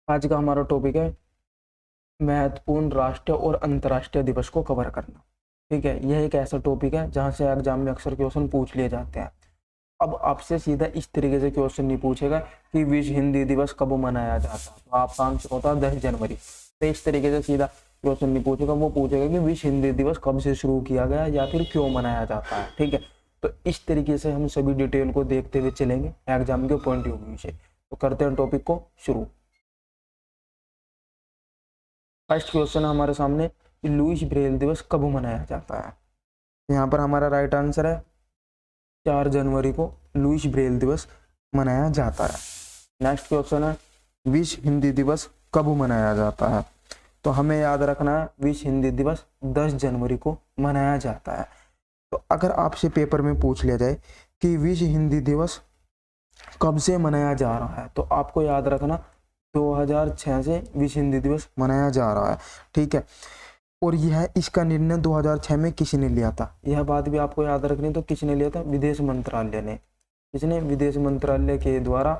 आज का हमारा टॉपिक है महत्वपूर्ण राष्ट्रीय और अंतर्राष्ट्रीय दिवस को कवर करना। ठीक है, यह एक ऐसा टॉपिक है जहां से एग्जाम में अक्सर क्वेश्चन पूछ लिए जाते हैं। अब आपसे सीधा इस तरीके से क्वेश्चन नहीं पूछेगा कि विश्व हिंदी दिवस कब मनाया जाता है, तो आपका आंसर होता है 10 जनवरी। तो इस तरीके से सीधा क्वेश्चन नहीं पूछेगा, वो पूछेगा कि विश्व हिंदी दिवस कब से शुरू किया गया या फिर क्यों मनाया जाता है। ठीक है, तो इस तरीके से हम सभी डिटेल को देखते हुए चलेंगे एग्जाम के पॉइंट ऑफ व्यू से। तो करते हैं टॉपिक को शुरू। फर्स्ट क्वेश्चन हमारे सामने, लुईस ब्रेल दिवस कब मनाया जाता है। यहाँ पर हमारा राइट आंसर है 4 जनवरी को लुईस ब्रेल दिवस मनाया जाता है। नेक्स्ट क्वेश्चन है, विश्व हिंदी दिवस कब मनाया जाता है। तो हमें याद रखना है विश्व हिंदी दिवस 10 जनवरी को मनाया जाता है। तो अगर आपसे पेपर में पूछ लिया जाए कि विश्व हिंदी दिवस कब से मनाया जा रहा है, तो आपको याद रखना 2006 से विश्व हिंदी दिवस मनाया जा रहा है। ठीक है, और यह इसका निर्णय 2006 में किसने लिया था, यह बात भी आपको याद रखनी। तो किसने लिया था, विदेश मंत्रालय ने। इसने विदेश मंत्रालय के द्वारा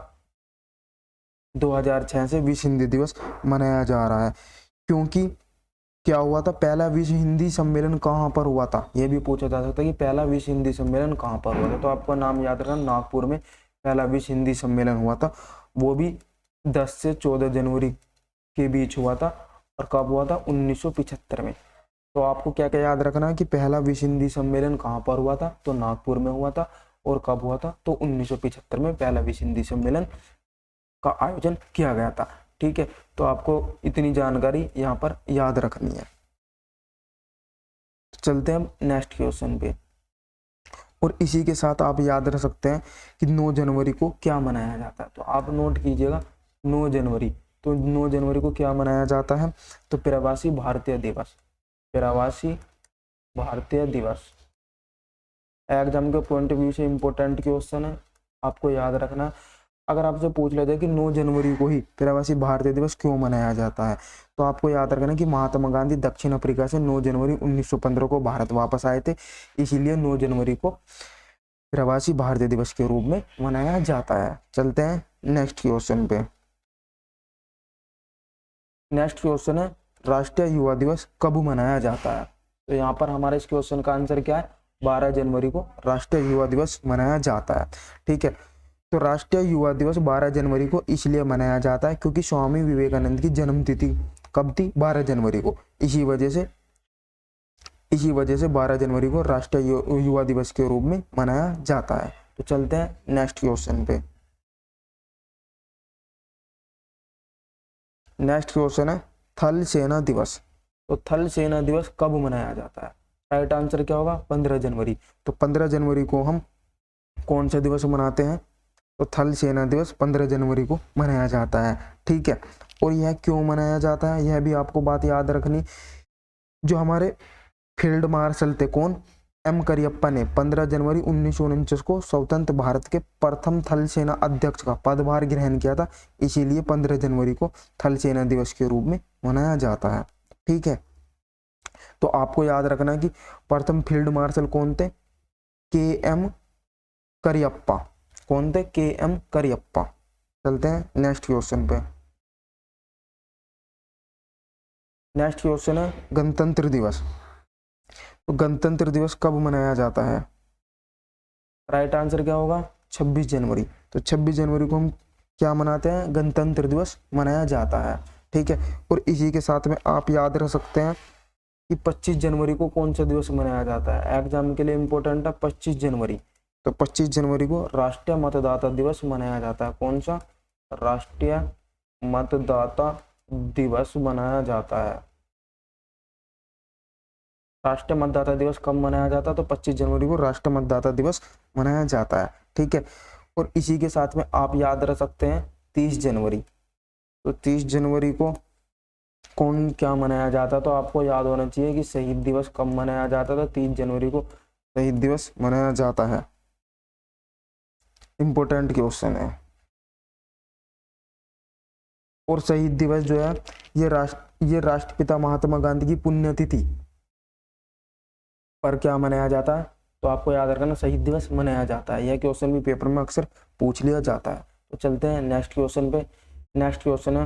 2006 से विश्व हिंदी दिवस मनाया जा रहा है। क्योंकि क्या हुआ था, पहला विश्व हिंदी सम्मेलन कहाँ पर हुआ था, यह भी पूछा जा सकता है कि पहला विश्व हिंदी सम्मेलन कहाँ पर हुआ था। तो आपको नाम याद रखना, नागपुर में पहला विश्व हिंदी सम्मेलन हुआ था। वो भी 10 से 14 जनवरी के बीच हुआ था। और कब हुआ था, 1975 में। तो आपको क्या क्या याद रखना है कि पहला विश्व हिंदी सम्मेलन कहाँ पर हुआ था, तो नागपुर में हुआ था। और कब हुआ था, तो 1975 में पहला विश्व हिंदी सम्मेलन का आयोजन किया गया था। ठीक है, तो आपको इतनी जानकारी यहाँ पर याद रखनी है। चलते हैं नेक्स्ट क्वेश्चन पे। और इसी के साथ आप याद रख सकते हैं कि 9 जनवरी को क्या मनाया जाता है। तो आप नोट कीजिएगा 9 जनवरी। तो 9 जनवरी को क्या मनाया जाता है, तो प्रवासी भारतीय दिवस। प्रवासी भारतीय दिवस एग्जाम के पॉइंट ऑफ व्यू से इंपॉर्टेंट क्वेश्चन है, आपको याद रखना। अगर आपसे पूछ लिया जाए कि 9 जनवरी को ही प्रवासी भारतीय दिवस क्यों मनाया जाता है, तो आपको याद रखना कि महात्मा गांधी दक्षिण अफ्रीका से 9 जनवरी 1915 को भारत वापस आए थे, इसीलिए 9 जनवरी को प्रवासी भारतीय दिवस के रूप में मनाया जाता है। चलते हैं नेक्स्ट क्वेश्चन पे। नेक्स्ट क्वेश्चन है, राष्ट्रीय युवा दिवस कब मनाया जाता है। तो यहाँ पर हमारे इस क्वेश्चन का आंसर क्या है, 12 जनवरी को राष्ट्रीय युवा दिवस मनाया जाता है। ठीक है, तो राष्ट्रीय युवा दिवस 12 जनवरी को इसलिए मनाया जाता है क्योंकि स्वामी विवेकानंद की जन्म तिथि कब थी, 12 जनवरी को। इसी वजह से 12 जनवरी को राष्ट्रीय युवा दिवस के रूप में मनाया जाता है। तो चलते हैं नेक्स्ट क्वेश्चन पे। नेक्स्ट क्वेश्चन है, थल सेना दिवस। तो थल सेना दिवस कब मनाया जाता है। राइट आंसर क्या होगा, 15 जनवरी। तो 15 जनवरी को हम कौन सा दिवस मनाते हैं, तो थल सेना दिवस 15 जनवरी को मनाया जाता है। ठीक है, और यह क्यों मनाया जाता है, यह भी आपको बात याद रखनी। जो हमारे फील्ड मार्शल थे, कौन, एम करियप्पा ने 15 जनवरी 1949 को स्वतंत्र भारत के प्रथम थल सेना अध्यक्ष का पदभार ग्रहण किया था, इसीलिए 15 जनवरी को थल सेना दिवस के रूप में मनाया जाता है। ठीक है, तो आपको याद रखना कि प्रथम फील्ड मार्शल कौन थे, के एम करियप्पा। कौन थे, के एम करियप्पा। चलते हैं नेक्स्ट क्वेश्चन पे। नेक्स्ट क्वेश्चन है, गणतंत्र दिवस। तो गणतंत्र दिवस कब मनाया जाता है। राइट आंसर क्या होगा, 26 जनवरी। तो 26 जनवरी को हम क्या मनाते हैं, गणतंत्र दिवस मनाया जाता है। ठीक है, और इसी के साथ में आप याद रख सकते हैं कि 25 जनवरी को कौन सा दिवस मनाया जाता है। एग्जाम के लिए इंपॉर्टेंट है 25 जनवरी। तो 25 जनवरी को राष्ट्रीय मतदाता दिवस मनाया जाता है। कौन सा, राष्ट्रीय मतदाता दिवस मनाया जाता है। राष्ट्रीय मतदाता दिवस कब मनाया जाता है, तो 25 जनवरी को राष्ट्रीय मतदाता दिवस मनाया जाता है। ठीक है, और इसी के साथ में आप याद रख सकते हैं 30 जनवरी। तो 30 जनवरी को कौन क्या मनाया जाता है, तो आपको याद होना चाहिए कि शहीद दिवस कब मनाया जाता था, 30 जनवरी को शहीद दिवस मनाया जाता है। इंपॉर्टेंट क्वेश्चन है। और शहीद दिवस जो है ये राष्ट्रपिता महात्मा गांधी की पुण्यतिथि पर क्या मनाया जाता है, तो आपको याद रखना शहीद दिवस मनाया जाता है। यह क्वेश्चन भी पेपर में अक्सर पूछ लिया जाता है। तो चलते हैं नेक्स्ट क्वेश्चन पे। नेक्स्ट क्वेश्चन है,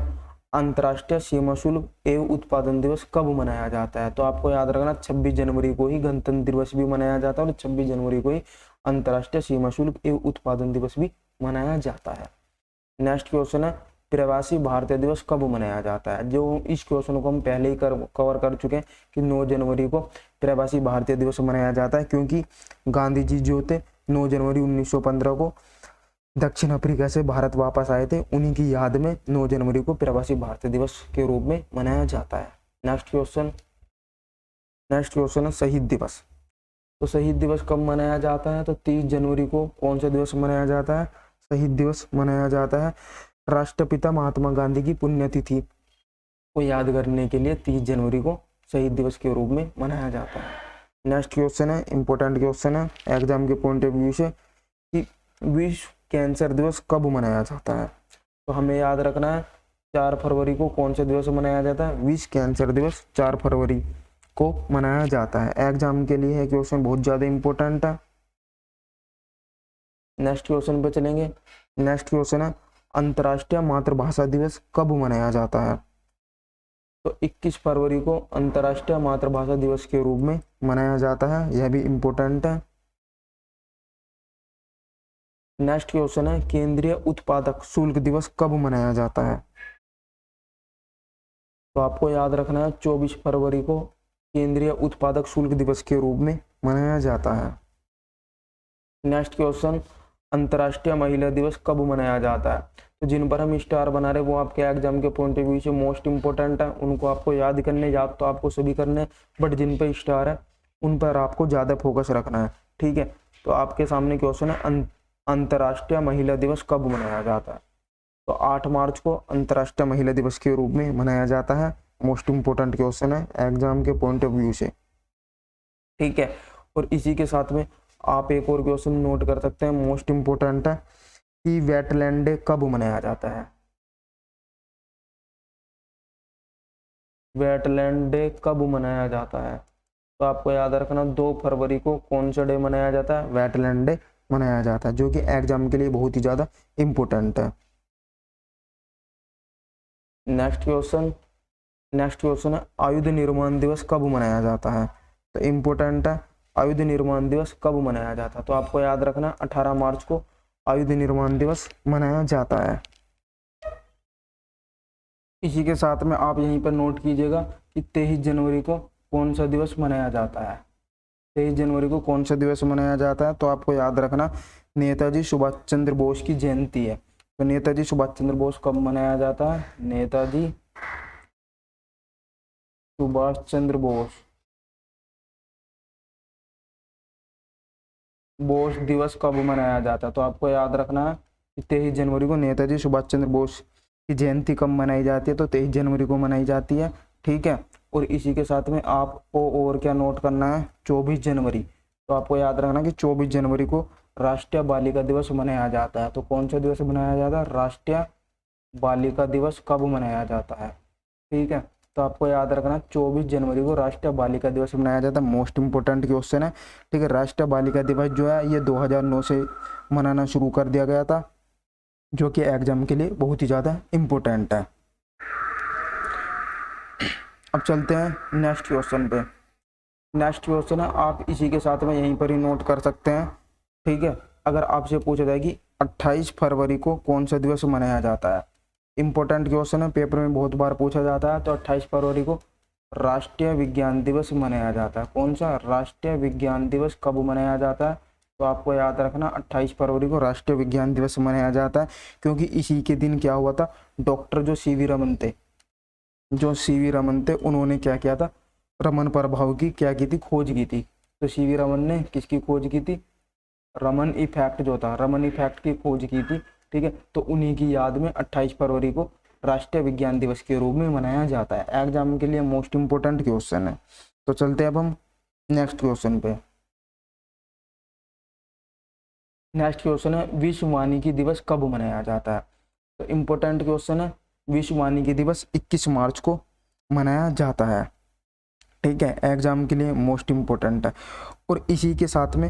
अंतर्राष्ट्रीय सीमा शुल्क एवं उत्पादन दिवस कब मनाया जाता है? तो आपको याद रखना 26 जनवरी को ही गणतंत्र दिवस भी मनाया जाता है और 26 जनवरी को ही अंतर्राष्ट्रीय सीमा शुल्क एवं उत्पादन दिवस भी मनाया जाता है। नेक्स्ट क्वेश्चन है प्रवासी भारतीय दिवस कब मनाया जाता है? जो इस क्वेश्चन को हम पहले ही कवर कर चुके हैं कि 9 जनवरी को प्रवासी भारतीय दिवस मनाया जाता है, क्योंकि गांधी जी जो थे 9 जनवरी 1915 को दक्षिण अफ्रीका से भारत वापस आए थे, उन्हीं की याद में 9 जनवरी को प्रवासी भारतीय दिवस के रूप में मनाया जाता है। नेक्स्ट क्वेश्चन है शहीद दिवस। तो शहीद दिवस कब मनाया जाता है? तो 30 जनवरी को कौन सा दिवस मनाया जाता है? शहीद दिवस मनाया जाता है। राष्ट्रपिता महात्मा गांधी की पुण्यतिथि को याद करने के लिए 30 जनवरी को शहीद दिवस के रूप में मनाया जाता है। नेक्स्ट क्वेश्चन है इंपॉर्टेंट क्वेश्चन है एग्जाम के पॉइंट ऑफ व्यू से कि विश्व कैंसर दिवस कब मनाया जाता है? तो हमें याद रखना है 4 फरवरी को कौन सा दिवस मनाया जाता है? विश्व कैंसर दिवस 4 फरवरी को मनाया जाता है। एग्जाम के लिए है क्वेश्चन बहुत ज्यादा इंपॉर्टेंट है। नेक्स्ट क्वेश्चन पे चलेंगे। नेक्स्ट क्वेश्चन है अंतर्राष्ट्रीय मातृभाषा दिवस कब मनाया जाता है? तो 21 फरवरी को अंतर्राष्ट्रीय मातृभाषा दिवस के रूप में मनाया जाता है, यह भी इंपॉर्टेंट है। नेक्स्ट क्वेश्चन है केंद्रीय उत्पादक शुल्क दिवस कब मनाया जाता है? तो आपको याद रखना है 24 फरवरी को केंद्रीय उत्पादक शुल्क दिवस के रूप में मनाया जाता है। नेक्स्ट क्वेश्चन अंतर्राष्ट्रीय महिला दिवस कब मनाया जाता है? तो जिन पर हम स्टार बना रहे वो आपके एग्जाम के पॉइंट ऑफ व्यू से मोस्ट इंपोर्टेंट है, उनको आपको याद करने, याद तो आपको सभी करने, बट जिन पर स्टार है उन पर आपको ज्यादा फोकस रखना है, ठीक है। तो आपके सामने क्वेश्चन है अंतर्राष्ट्रीय महिला दिवस कब मनाया जाता है? तो 8 मार्च को अंतर्राष्ट्रीय महिला दिवस के रूप में मनाया जाता है। मोस्ट इंपोर्टेंट क्वेश्चन है एग्जाम के पॉइंट ऑफ व्यू से, ठीक है। और इसी के साथ में आप एक और क्वेश्चन नोट कर सकते हैं, मोस्ट इंपोर्टेंट है कि वेटलैंड डे कब मनाया जाता है? वेटलैंड डे कब मनाया जाता है? तो आपको याद रखना 2 फरवरी को कौन सा डे मनाया जाता है? वेटलैंड डे मनाया जाता है, जो कि एग्जाम के लिए बहुत ही ज्यादा इंपॉर्टेंट है। नेक्स्ट क्वेश्चन है आयुध निर्माण दिवस कब मनाया जाता है? तो इंपॉर्टेंट है आयुध निर्माण दिवस कब मनाया जाता है? तो आपको याद रखना 18 मार्च को आयुध निर्माण दिवस मनाया जाता है। इसी के साथ में आप यहीं पर नोट कीजिएगा कि 23 जनवरी को कौन सा दिवस मनाया जाता है? 23 जनवरी को कौन सा दिवस मनाया जाता है? तो आपको याद रखना नेताजी सुभाष चंद्र बोस की जयंती है। तो नेताजी सुभाष चंद्र बोस कब मनाया जाता है? नेताजी सुभाष चंद्र बोस दिवस कब मनाया जाता है? तो आपको याद रखना है कि 23 जनवरी को नेताजी सुभाष चंद्र बोस की जयंती कब मनाई जाती है? तो 23 जनवरी को मनाई जाती है, ठीक है। और इसी के साथ में आपको और क्या नोट करना है? 24 जनवरी। तो आपको याद रखना कि 24 जनवरी को राष्ट्रीय बालिका दिवस मनाया जाता है। तो कौन सा दिवस मनाया जाता है? राष्ट्रीय बालिका दिवस कब मनाया जाता है, ठीक है। तो आपको याद रखना 24 जनवरी को राष्ट्रीय बालिका दिवस मनाया जाता है। मोस्ट इंपोर्टेंट क्वेश्चन है, ठीक है। राष्ट्रीय बालिका दिवस जो है ये 2009 से मनाना शुरू कर दिया गया था, जो कि एग्जाम के लिए बहुत ही ज़्यादा इम्पोर्टेंट है। अब चलते हैं नेक्स्ट क्वेश्चन पे। नेक्स्ट क्वेश्चन है आप इसी के साथ में यहीं पर ही नोट कर सकते हैं, ठीक है। अगर आपसे पूछा जाए कि 28 फरवरी को कौन सा दिवस मनाया जाता है? इंपॉर्टेंट क्वेश्चन है, पेपर में बहुत बार पूछा जाता है। तो 28 फरवरी को राष्ट्रीय विज्ञान दिवस मनाया जाता है। कौन सा? राष्ट्रीय विज्ञान दिवस कब मनाया जाता है? तो आपको याद रखना 28 फरवरी को राष्ट्रीय विज्ञान दिवस मनाया जाता है, क्योंकि इसी के दिन क्या हुआ था? डॉक्टर जो सीवी रमन थे उन्होंने क्या किया था? रमन प्रभाव की क्या की थी? खोज की थी। तो सीवी रमन ने किसकी खोज की थी? रमन इफेक्ट जो था, रमन इफेक्ट की खोज की थी, ठीक है। तो उन्हीं की याद में 28 फरवरी को राष्ट्रीय विज्ञान दिवस के रूप में मनाया जाता है। एग्जाम के लिए मोस्ट इंपोर्टेंट क्वेश्चन है। तो चलते हैं अब हम नेक्स्ट क्वेश्चन पे। नेक्स्ट क्वेश्चन है विश्व वानिकी दिवस कब मनाया जाता है? तो इंपॉर्टेंट क्वेश्चन है विश्व वानिकी दिवस 21 मार्च को मनाया जाता है, ठीक है। एग्जाम के लिए मोस्ट इंपोर्टेंट है। और इसी के साथ में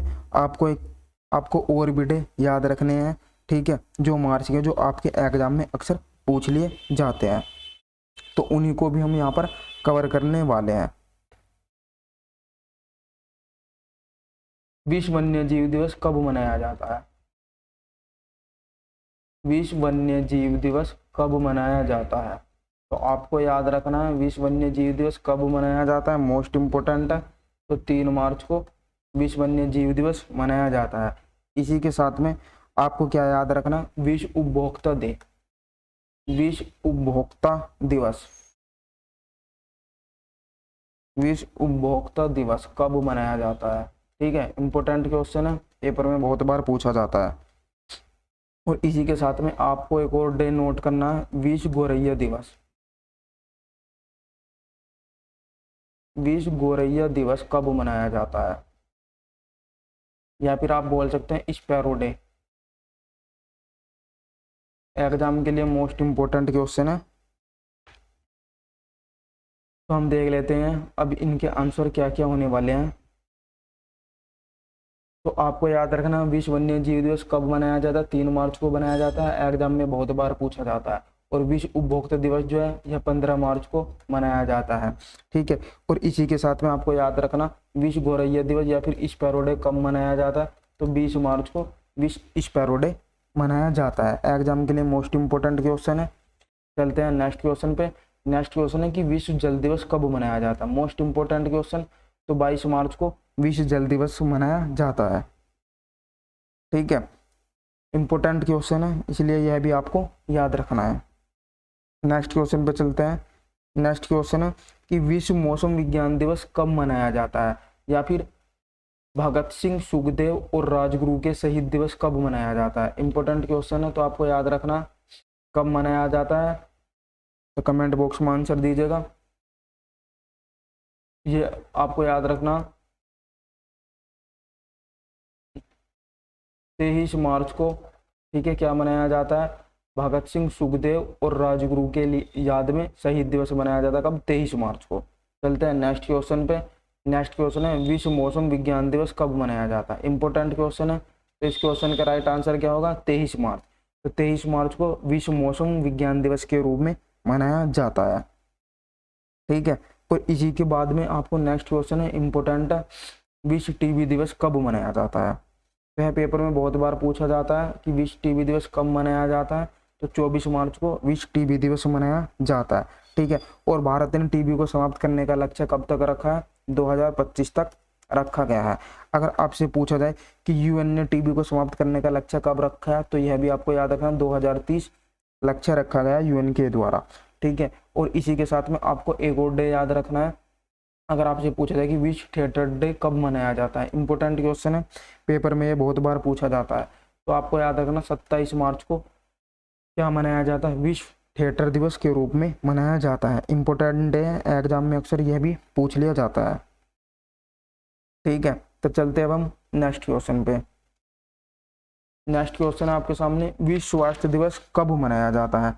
आपको और भी डे याद रखने हैं, ठीक है, जो मार्च के जो आपके एग्जाम में अक्सर पूछ लिए जाते हैं। तो उन्हीं को भी हम यहाँ पर कवर करने वाले हैं। विश्व वन्य जीव दिवस कब मनाया जाता है? विश्व वन्य जीव दिवस कब मनाया जाता है? तो आपको याद रखना है विश्व वन्य जीव दिवस कब मनाया जाता है, मोस्ट इम्पोर्टेंट है। तो 3 मार्च को विश्व वन्य जीव दिवस मनाया जाता है। इसी के साथ में आपको क्या याद रखना, विश्व उपभोक्ता डे, विश्व उपभोक्ता दिवस, विश्व उपभोक्ता दिवस कब मनाया जाता है? ठीक है, इंपॉर्टेंट क्वेश्चन है, पेपर में बहुत बार पूछा जाता है। और इसी के साथ में आपको एक और डे नोट करना है, विश्व गौरैया दिवस, विश्व गौरैया दिवस कब मनाया जाता है? या फिर आप बोल सकते हैं स्पैरो डे। एग्जाम के लिए मोस्ट इम्पोर्टेंट क्वेश्चन है। तो हम देख लेते हैं अब इनके आंसर क्या क्या होने वाले हैं। तो आपको याद रखना विश्व वन्य जीव दिवस कब मनाया जाता है? 3 मार्च को मनाया जाता है, एग्जाम में बहुत बार पूछा जाता है। और विश्व उपभोक्ता दिवस जो है यह 15 मार्च को मनाया जाता है। ठीक है, और इसी के साथ में आपको याद रखना विश्व गौरैया दिवस या फिर स्पैरो डे कब मनाया जाता है? तो 20 मार्च को विश्व स्पैरो डे मनाया जाता है। एग्जाम के लिए मोस्ट इंपॉर्टेंट क्वेश्चन है। चलते हैं नेक्स्ट क्वेश्चन पे। नेक्स्ट क्वेश्चन है कि विश्व जल दिवस कब मनाया जाता है? Most important question. तो 22 मार्च को विश्व जल दिवस मनाया जाता है। ठीक है, इंपॉर्टेंट क्वेश्चन है, इसलिए यह भी आपको याद रखना है। नेक्स्ट क्वेश्चन पे चलते हैं। नेक्स्ट क्वेश्चन है कि विश्व मौसम विज्ञान दिवस कब मनाया जाता है? या फिर भगत सिंह, सुखदेव और राजगुरु के शहीद दिवस कब मनाया जाता है? इंपॉर्टेंट क्वेश्चन है, तो आपको याद रखना कब मनाया जाता है। तो कमेंट बॉक्स में आंसर दीजिएगा। ये आपको याद रखना 23 मार्च को, ठीक है, क्या मनाया जाता है? भगत सिंह, सुखदेव और राजगुरु के लिए याद में शहीद दिवस मनाया जाता है। कब? 23 मार्च को। चलते हैं नेक्स्ट क्वेश्चन पे। नेक्स्ट क्वेश्चन है विश्व मौसम विज्ञान दिवस कब मनाया जाता है? इंपॉर्टेंट क्वेश्चन है, तो इस क्वेश्चन का राइट आंसर क्या होगा? 23 मार्च। तो 23 मार्च को विश्व मौसम विज्ञान दिवस के रूप में मनाया जाता है। ठीक है, और इसी के बाद में आपको नेक्स्ट क्वेश्चन है इंपॉर्टेंट है, विश्व टीबी दिवस कब मनाया जाता है? वह पेपर में बहुत बार पूछा जाता है कि विश्व टीबी दिवस कब मनाया जाता है। तो 24 मार्च को विश्व टीबी दिवस मनाया जाता है। ठीक है, और भारत ने टीबी को समाप्त करने का लक्ष्य कब तक रखा है? 2025 तक रखा गया है। अगर आपसे पूछा जाए कि यूएन ने टीबी को समाप्त करने का लक्ष्य कब रखा है, तो यह भी आपको याद रखना 2030 लक्ष्य रखा गया यूएन के द्वारा। ठीक है, और इसी के साथ में आपको एक और डे याद रखना है। अगर आपसे पूछा जाए कि विश्व थिएटर डे कब मनाया जाता है? इंपॉर्टेंट क्वेश्चन है, पेपर में ये बहुत बार पूछा जाता है। तो आपको याद रखना 27 मार्च को क्या मनाया जाता है? विश्व थिएटर दिवस के रूप में मनाया जाता है। इंपॉर्टेंट डे है, एग्जाम में अक्सर यह भी पूछ लिया जाता है। ठीक है, तो चलते हैं अब हम नेक्स्ट क्वेश्चन पे। नेक्स्ट क्वेश्चन है आपके सामने, विश्व स्वास्थ्य दिवस कब मनाया जाता है?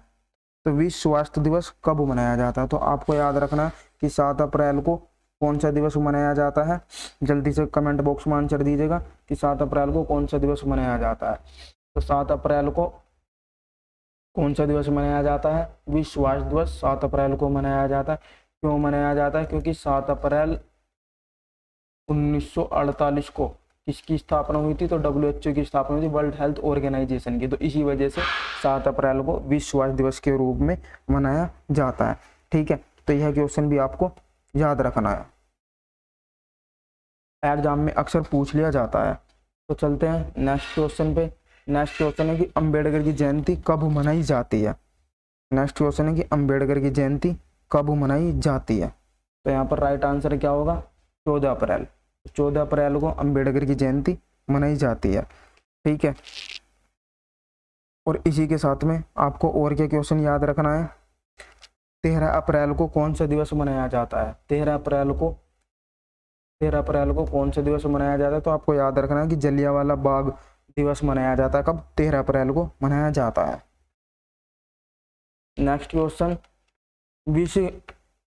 तो विश्व स्वास्थ्य दिवस कब मनाया जाता है? तो आपको याद रखना कि 7 अप्रैल को कौन सा दिवस मनाया जाता है। जल्दी से कमेंट बॉक्स में आंसर दीजिएगा कि 7 अप्रैल को कौन सा दिवस मनाया जाता है। तो 7 अप्रैल को कौन सा दिवस मनाया जाता है? विश्व स्वास्थ्य दिवस 7 अप्रैल को मनाया जाता है। क्यों मनाया जाता है? क्योंकि 7 अप्रैल 1948 को किसकी स्थापना हुई थी? तो WHO की स्थापना हुई थी, वर्ल्ड हेल्थ ऑर्गेनाइजेशन की। तो इसी वजह से 7 अप्रैल को विश्व स्वास्थ्य दिवस के रूप में मनाया जाता है। ठीक है, तो यह क्वेश्चन भी आपको याद रखना है, एग्जाम में अक्सर पूछ लिया जाता है। तो चलते हैं नेक्स्ट क्वेश्चन पे। नेक्स्ट क्वेश्चन है कि अंबेडकर की जयंती कब मनाई जाती है? नेक्स्ट क्वेश्चन है कि अंबेडकर की जयंती कब मनाई जाती है? तो यहाँ पर राइट आंसर क्या होगा? 14 अप्रैल। 14 अप्रैल को अंबेडकर की जयंती मनाई जाती है। ठीक है, और इसी के साथ में आपको और क्या क्वेश्चन याद रखना है? 13 अप्रैल को कौन सा दिवस मनाया जाता है? 13 अप्रैल को कौन सा दिवस मनाया जाता है? तो आपको याद रखना है कि जलियांवाला बाग दिवस मनाया जाता है। कब? 13 अप्रैल को मनाया जाता है। नेक्स्ट क्वेश्चन, विश्व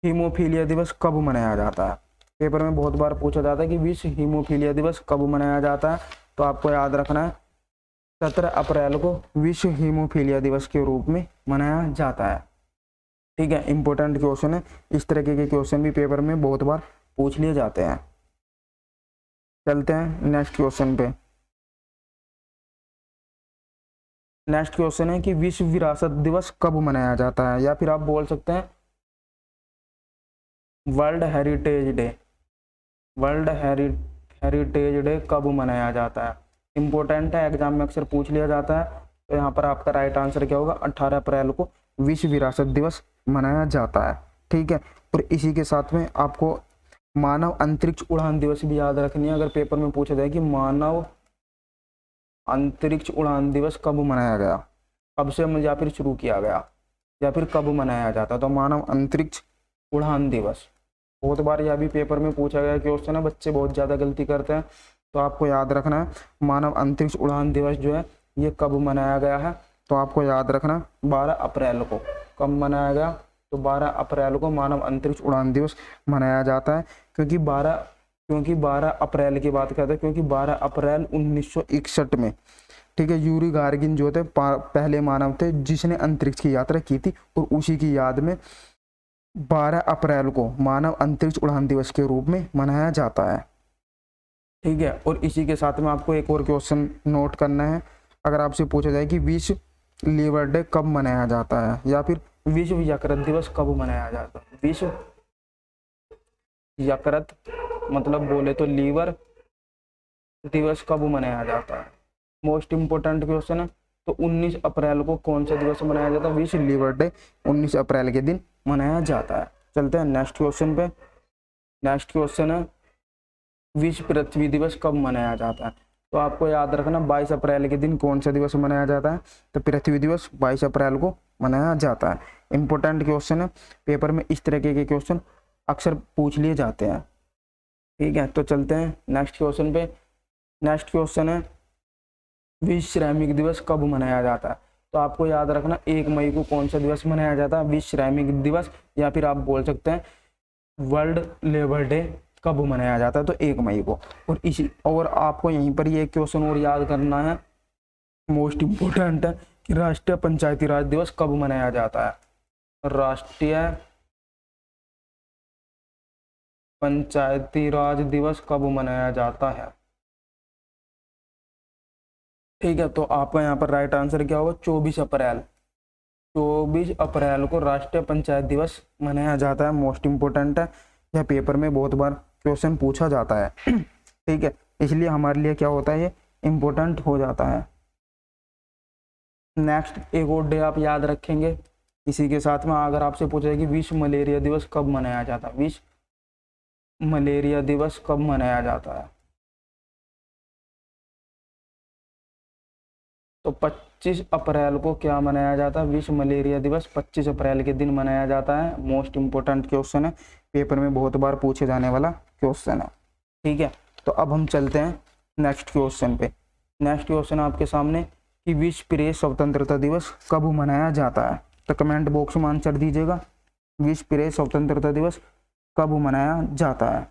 हीमोफीलिया दिवस कब मनाया जाता है? पेपर में बहुत बार पूछा जाता है कि विश्व हीमोफीलिया दिवस कब मनाया जाता है। तो आपको याद रखना है 17 अप्रैल को विश्व हीमोफीलिया दिवस के रूप में मनाया जाता है। ठीक है, इंपॉर्टेंट क्वेश्चन है। इस तरीके के क्वेश्चन भी पेपर में बहुत बार पूछ लिए जाते हैं। चलते हैं नेक्स्ट क्वेश्चन पे। नेक्स्ट क्वेश्चन है कि विश्व विरासत दिवस कब मनाया जाता है, या फिर आप बोल सकते हैं world heritage day. World heritage day कब मनाया जाता है? इंपॉर्टेंट है, एग्जाम में अक्सर पूछ लिया जाता है। तो यहाँ पर आपका राइट आंसर क्या होगा? 18 अप्रैल को विश्व विरासत दिवस मनाया जाता है। ठीक है, और इसी के साथ में आपको मानव अंतरिक्ष उड़ान दिवस भी याद रखनी है। अगर पेपर में पूछा जाए कि मानव अंतरिक्ष उड़ान दिवस कब मनाया गया, कब से या फिर शुरू किया गया, या फिर कब मनाया जाता, तो मानव अंतरिक्ष उड़ान दिवस। बहुत बार यह भी पेपर में पूछा गया क्वेश्चन है, बच्चे बहुत ज़्यादा गलती करते हैं। तो आपको याद रखना है मानव अंतरिक्ष उड़ान दिवस जो है ये कब मनाया गया है। तो आपको याद रखना 12 अप्रैल को। कब मनाया गया? तो 12 अप्रैल को मानव अंतरिक्ष उड़ान दिवस मनाया जाता है। क्योंकि 12 अप्रैल की बात करते हैं, क्योंकि 12 अप्रैल 1961 में, ठीक है, यूरी गार्गिन जो थे पहले मानव थे जिसने अंतरिक्ष की यात्रा की थी, और उसी की याद में 12 अप्रैल को मानव अंतरिक्ष उड़ान दिवस के रूप में मनाया जाता है। ठीक है, और इसी के साथ में आपको एक और क्वेश्चन नोट करना है। अगर आपसे पूछा जाए कि विश्व लीवर डे कब मनाया जाता है, या फिर विश्व यकृत दिवस कब मनाया जाता है? विश्व यकृत मतलब बोले तो लीवर दिवस कब मनाया जाता है? मोस्ट इंपोर्टेंट क्वेश्चन है। तो 19 अप्रैल को कौन सा दिवस मनाया जाता है? विश्व लीवर डे 19 अप्रैल के दिन मनाया जाता है। चलते हैं नेक्स्ट क्वेश्चन पे। नेक्स्ट क्वेश्चन है विश्व पृथ्वी दिवस कब मनाया जाता है? तो आपको याद रखना 22 अप्रैल के दिन कौन सा दिवस मनाया जाता है? तो पृथ्वी दिवस 22 अप्रैल को मनाया जाता है। इंपॉर्टेंट क्वेश्चन है, पेपर में इस तरीके के क्वेश्चन अक्सर पूछ लिए जाते हैं। ठीक है, तो चलते हैं नेक्स्ट क्वेश्चन पे। नेक्स्ट क्वेश्चन है विश्व श्रमिक दिवस कब मनाया जाता है? तो आपको याद रखना 1 मई को कौन सा दिवस मनाया जाता है? विश्व श्रमिक दिवस, या फिर आप बोल सकते हैं वर्ल्ड लेबर डे कब मनाया जाता है? तो 1 मई को। और आपको यहीं पर ये क्वेश्चन और याद करना है, मोस्ट इम्पोर्टेंट है, कि राष्ट्रीय पंचायती राज दिवस कब मनाया जाता है? राष्ट्रीय पंचायती राज दिवस कब मनाया जाता है? ठीक है, तो आपका यहाँ पर राइट आंसर क्या होगा? 24 अप्रैल। 24 अप्रैल को राष्ट्रीय पंचायत दिवस मनाया जाता है। मोस्ट इम्पोर्टेंट है, यह पेपर में बहुत बार क्वेश्चन पूछा जाता है। ठीक है, इसलिए हमारे लिए क्या होता है, ये इम्पोर्टेंट हो जाता है। नेक्स्ट एक और डे आप याद रखेंगे इसी के साथ में। अगर आपसे पूछा जाए कि विश्व मलेरिया दिवस कब मनाया जाता है? विश्व मलेरिया दिवस कब मनाया जाता है? तो 25 अप्रैल को क्या मनाया जाता है? विश्व मलेरिया दिवस 25 अप्रैल के दिन मनाया जाता है। मोस्ट इम्पोर्टेंट क्वेश्चन है, पेपर में बहुत बार पूछे जाने वाला क्वेश्चन है। ठीक है, तो अब हम चलते हैं नेक्स्ट क्वेश्चन पे। नेक्स्ट क्वेश्चन आपके सामने कि विश्व प्रेस स्वतंत्रता दिवस कब मनाया जाता है? तो कमेंट बॉक्स में आंसर दीजिएगा, विश्व प्रेस स्वतंत्रता दिवस कब मनाया जाता है?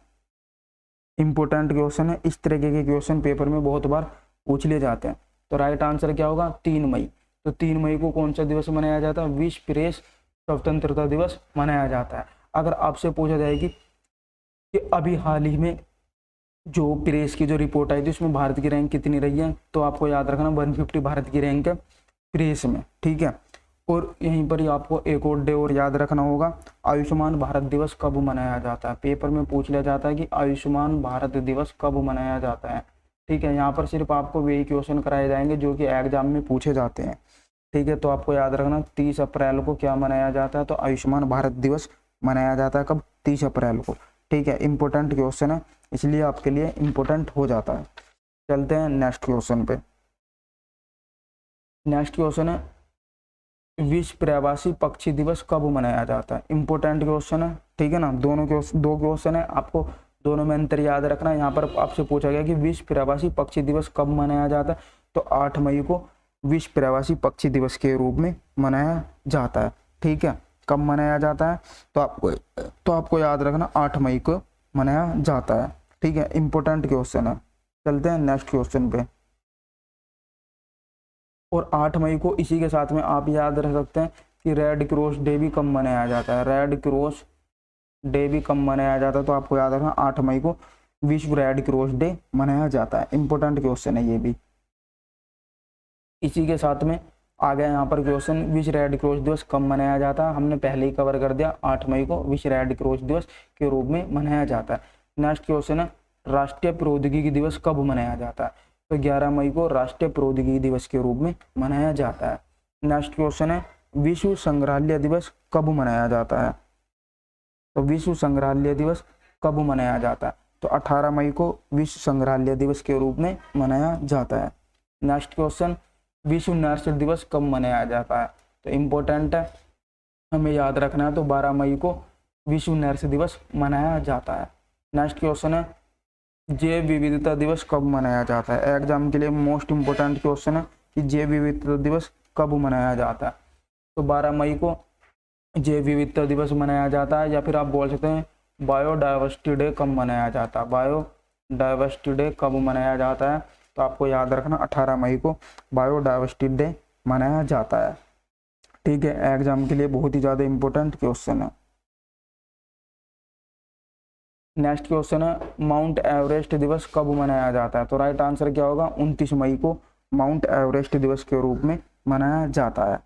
इंपॉर्टेंट क्वेश्चन है, इस तरीके के क्वेश्चन पेपर में बहुत बार पूछ लिए जाते हैं। तो राइट आंसर क्या होगा? 3 मई। तो 3 मई को कौन सा दिवस मनाया जाता है? विश्व प्रेस स्वतंत्रता दिवस मनाया जाता है। अगर आपसे पूछा जाए कि अभी हाल ही में जो प्रेस की जो रिपोर्ट आई थी उसमें भारत की रैंक कितनी रही है, तो आपको याद रखना 150 भारत की रैंक है प्रेस में। ठीक है, और यहीं पर ही आपको एक और डे और याद रखना होगा, आयुष्मान भारत दिवस कब मनाया जाता है? पेपर में पूछ लिया जाता है कि आयुष्मान भारत दिवस कब मनाया जाता है। ठीक है, यहाँ पर सिर्फ आपको वही क्वेश्चन कराए जाएंगे जो कि एग्जाम में पूछे जाते हैं। ठीक है, तो आपको याद रखना 30 अप्रैल को क्या मनाया जाता है? तो आयुष्मान भारत दिवस मनाया जाता है। कब? 30 अप्रैल को। ठीक है, इंपॉर्टेंट क्वेश्चन है, इसलिए आपके लिए इंपॉर्टेंट हो जाता है। चलते हैं नेक्स्ट क्वेश्चन पे। नेक्स्ट क्वेश्चन है विश्व प्रवासी पक्षी दिवस कब मनाया जाता है? इंपॉर्टेंट क्वेश्चन है। ठीक है ना, दो क्वेश्चन है, आपको दोनों में अंतर याद रखना है। यहाँ पर आपसे पूछा गया कि विश्व प्रवासी पक्षी दिवस कब मनाया जाता है? तो 8 मई को विश्व प्रवासी पक्षी दिवस के रूप में मनाया जाता है। ठीक है, कब मनाया जाता है? तो आपको याद रखना 8 मई को मनाया जाता है। ठीक है, इंपॉर्टेंट क्वेश्चन है। चलते हैं नेक्स्ट क्वेश्चन पे। और 8 मई को इसी के साथ में आप याद रख सकते हैं कि रेड क्रॉस डे भी कब मनाया जाता है, रेड क्रॉस डे भी कब मनाया जाता है, तो आपको याद रखना 8 मई को विश्व रेड क्रॉस डे मनाया जाता है। इंपॉर्टेंट क्वेश्चन है ये भी। इसी के साथ में आ गया यहाँ पर क्वेश्चन, विश्व रेड क्रॉस दिवस कब मनाया जाता है, हमने पहले ही कवर कर दिया, 8 मई को विश्व रेड क्रॉस दिवस के रूप में मनाया जाता है। नेक्स्ट क्वेश्चन है, राष्ट्रीय प्रौद्योगिकी दिवस कब मनाया जाता है, तो 11 मई को राष्ट्रीय प्रौद्योगिकी दिवस के रूप में मनाया जाता है। नेक्स्ट क्वेश्चन है, विश्व संग्रहालय दिवस कब मनाया जाता है, तो विश्व संग्रहालय दिवस कब मनाया जाता है, तो 18 मई को विश्व संग्रहालय दिवस के रूप में मनाया जाता है। नेक्स्ट क्वेश्चन, विश्व नर्स दिवस कब मनाया जाता है, तो इम्पोर्टेंट है, हमें याद रखना है, तो 12 मई को विश्व नर्स दिवस मनाया जाता है। नेक्स्ट क्वेश्चन है, जैव विविधता दिवस कब मनाया जाता है, एग्जाम के लिए मोस्ट इम्पोर्टेंट क्वेश्चन है कि जैव विविधता दिवस कब मनाया जाता है, तो 12 मई को जैव विविधता दिवस मनाया जाता है, या फिर आप बोल सकते हैं बायोडाइवर्सिटी डे कब मनाया जाता है, बायोडाइवर्सिटी डे कब मनाया जाता है, तो आपको याद रखना 18 मई को बायोडाइवर्सिटी डे मनाया जाता है। ठीक है, एग्जाम के लिए बहुत ही ज़्यादा इंपॉर्टेंट क्वेश्चन है। नेक्स्ट क्वेश्चन है, माउंट एवरेस्ट दिवस कब मनाया जाता है, तो राइट आंसर क्या होगा, 29 मई को माउंट एवरेस्ट दिवस के रूप में मनाया जाता है।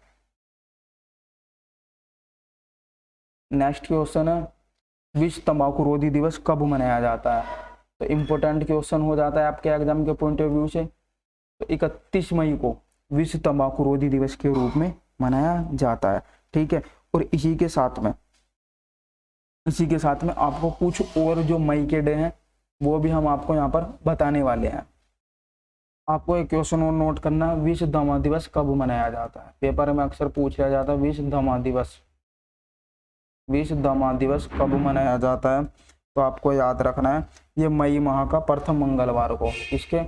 नेक्स्ट क्वेश्चन है, विश्व तंबाकूरोधी दिवस कब मनाया जाता है, तो इम्पोर्टेंट क्वेश्चन हो जाता है आपके एग्जाम के पॉइंट ऑफ व्यू से, तो 31 मई को विश्व तंबाकूरोधी दिवस के रूप में मनाया जाता है। ठीक है, और इसी के साथ में आपको कुछ और जो मई के डे हैं वो भी हम आपको यहाँ पर बताने वाले हैं। आपको एक क्वेश्चन और नोट करना है, विश्व दमा दिवस कब मनाया जाता है, पेपर में अक्सर पूछ लिया जाता है विश्व दमा दिवस कब मनाया जाता है, तो आपको याद रखना है ये मई माह का प्रथम मंगलवार को, इसके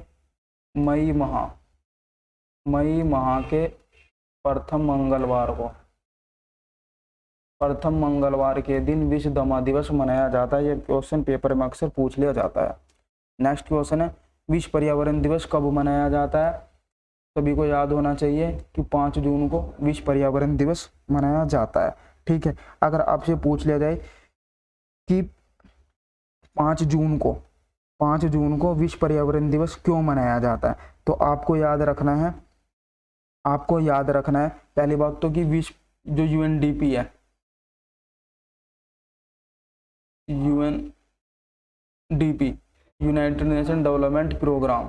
मई माह के प्रथम मंगलवार के दिन विश्व दमा दिवस मनाया जाता है। ये क्वेश्चन पेपर में अक्सर पूछ लिया जाता है। नेक्स्ट क्वेश्चन है, विश्व पर्यावरण दिवस कब मनाया जाता है, सभी को याद होना चाहिए कि 5 जून को विश्व पर्यावरण दिवस मनाया जाता है। ठीक है, अगर आपसे पूछ लिया जाए कि 5 जून को विश्व पर्यावरण दिवस क्यों मनाया जाता है, तो आपको याद रखना है पहली बात तो कि विश्व जो यूएनडीपी है, यूनाइटेड नेशन डेवलपमेंट प्रोग्राम,